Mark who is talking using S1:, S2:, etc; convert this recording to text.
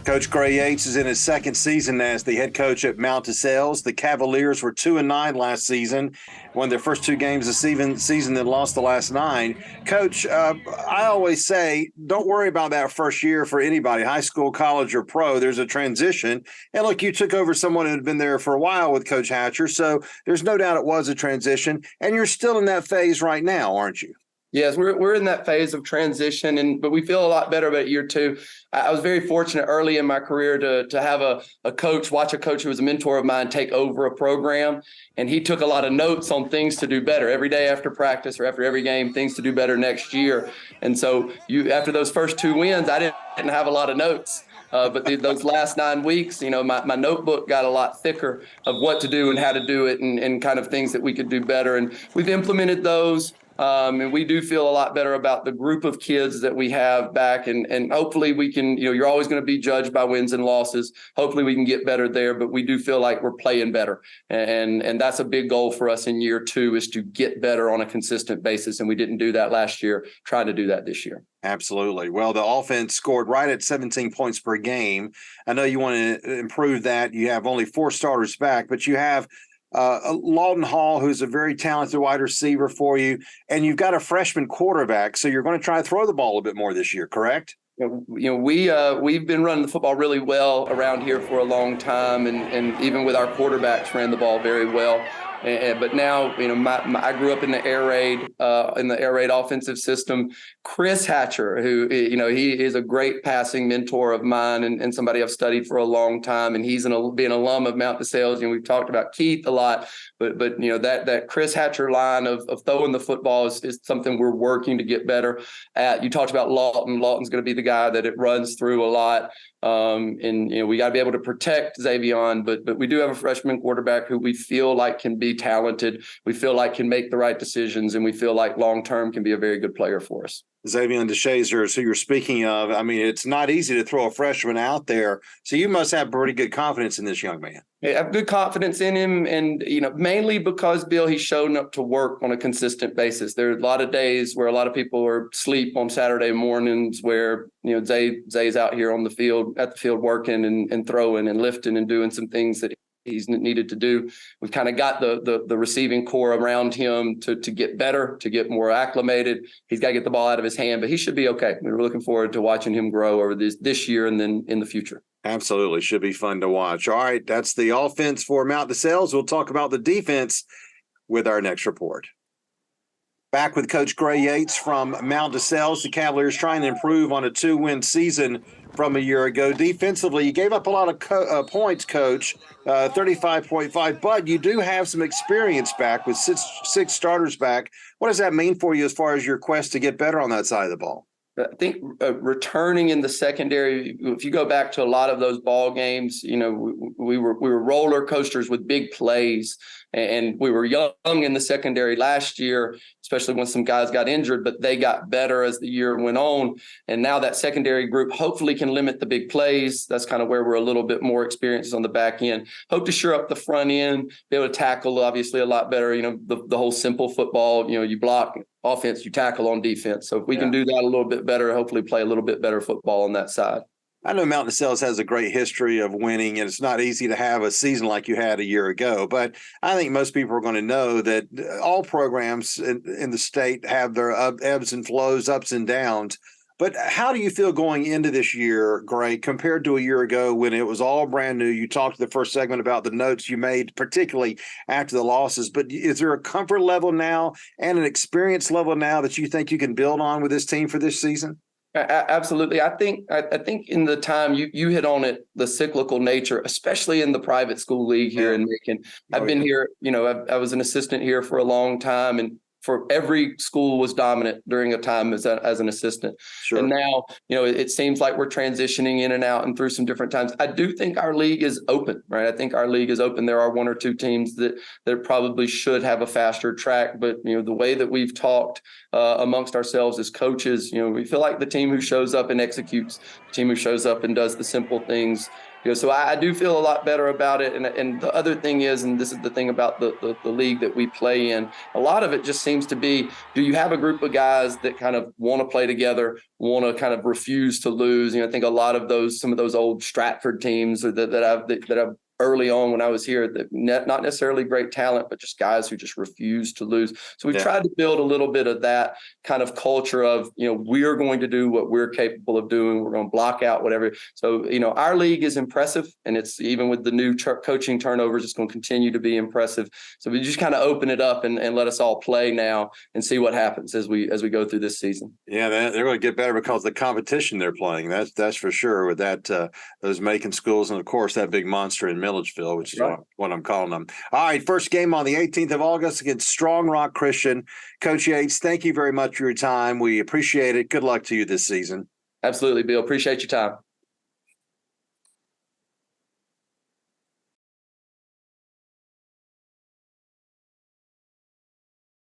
S1: Coach Gray Yates is in his second season as the head coach at Mount DeSales. The Cavaliers were 2-9 last season, won their first two games of the season, then lost the last nine. Coach, I always say, don't worry about that first year for anybody, high school, college, or pro. There's a transition. And look, you took over someone who had been there for a while with Coach Hatcher, so there's no doubt it was a transition. And you're still in that phase right now, aren't you?
S2: Yes, we're in that phase of transition, but we feel a lot better about year two. I was very fortunate early in my career to have a coach, watch a coach who was a mentor of mine take over a program, and he took a lot of notes on things to do better every day after practice or after every game, things to do better next year. And so after those first two wins, I didn't have a lot of notes. But those last 9 weeks, my notebook got a lot thicker of what to do and how to do it and kind of things that we could do better. And we've implemented those. And we do feel a lot better about the group of kids that we have back. And hopefully we can, you're always going to be judged by wins and losses. Hopefully we can get better there, but we do feel like we're playing better. And that's a big goal for us in year two, is to get better on a consistent basis. And we didn't do that last year, trying to do that this year. Absolutely.
S1: Well, the offense scored right at 17 points per game. I know you want to improve that. You have only 4 starters back, but you have Lawton Hall, who's a very talented wide receiver for you, and you've got a freshman quarterback, so you're going to try to throw the ball a bit more this year, correct?
S2: We've been running the football really well around here for a long time, and even with our quarterbacks ran the ball very well. But now, I grew up in the air raid offensive system. Chris Hatcher, who, he is a great passing mentor of mine and somebody I've studied for a long time. And he's being an alum of Mount DeSales. We've talked about Keith a lot, but that Chris Hatcher line of throwing the football is something we're working to get better at. You talked about Lawton. Lawton's going to be the guy that it runs through a lot. We got to be able to protect Xavion, but we do have a freshman quarterback who we feel like can be talented. We feel like can make the right decisions, and we feel like long-term can be a very good player for us.
S1: Xavion DeShazer is who you're speaking of. I mean, it's not easy to throw a freshman out there, so you must have pretty good confidence in this young man.
S2: I have good confidence in him, and mainly because, Bill, he's shown up to work on a consistent basis. There are a lot of days where a lot of people are asleep on Saturday mornings where Zay's out here at the field working and throwing and lifting and doing some things that he's needed to do. We've kind of got the receiving core around him to get better, to get more acclimated. He's got to get the ball out of his hand, but he should be okay. We're looking forward to watching him grow over this year and then in the future.
S1: Absolutely. Should be fun to watch. All right. That's the offense for Mount DeSales. We'll talk about the defense with our next report. Back with Coach Gray Yates from Mount DeSales. The Cavaliers trying to improve on a 2-win season from a year ago. Defensively, you gave up a lot of points, Coach, 35.5, but you do have some experience back with six starters back. What does that mean for you as far as your quest to get better on that side of the ball?
S2: I think returning in the secondary, if you go back to a lot of those ball games, we were roller coasters with big plays, and we were young in the secondary last year, especially when some guys got injured, but they got better as the year went on. And now that secondary group hopefully can limit the big plays. That's kind of where we're a little bit more experienced on the back end. Hope to shore up the front end, be able to tackle obviously a lot better. The whole simple football, you block offense, you tackle on defense. So if we can do that a little bit better, hopefully play a little bit better football on that side.
S1: I know Mount DeSales has a great history of winning, and it's not easy to have a season like you had a year ago. But I think most people are going to know that all programs in the state have their ebbs and flows, ups and downs. But how do you feel going into this year, Gray, compared to a year ago when it was all brand new? You talked in the first segment about the notes you made, particularly after the losses. But is there a comfort level now and an experience level now that you think you can build on with this team for this season?
S2: Absolutely. I think in the time you hit on it, the cyclical nature, especially in the private school league here in Macon. I've been here, I was an assistant here for a long time, and for every school was dominant during a time as an assistant. Sure. And now, it seems like we're transitioning in and out and through some different times. I do think our league is open, right? I think our league is open. There are one or two teams that probably should have a faster track, but the way that we've talked amongst ourselves as coaches, we feel like the team who shows up and executes, the team who shows up and does the simple things, So I do feel a lot better about it. And the other thing is, and this is the thing about the league that we play in, a lot of it just seems to be, do you have a group of guys that kind of want to play together, want to kind of refuse to lose? I think a lot of some of those old Stratford teams that I've early on when I was here, that not necessarily great talent, but just guys who just refuse to lose. So we've tried to build a little bit of that kind of culture of, we're going to do what we're capable of doing. We're going to block out whatever. So, our league is impressive, and it's even with the new coaching turnovers, it's going to continue to be impressive. So we just kind of open it up and let us all play now and see what happens as we go through this season.
S1: Yeah, they're going to get better because of the competition they're playing. That's for sure, with that those Macon schools, and of course that big monster in Milledgeville, which is what I'm calling them. All right, first game on the 18th of August against Strong Rock Christian. Coach Yates, thank you very much for your time. We appreciate it. Good luck to you this season.
S2: Absolutely, Bill. Appreciate your time.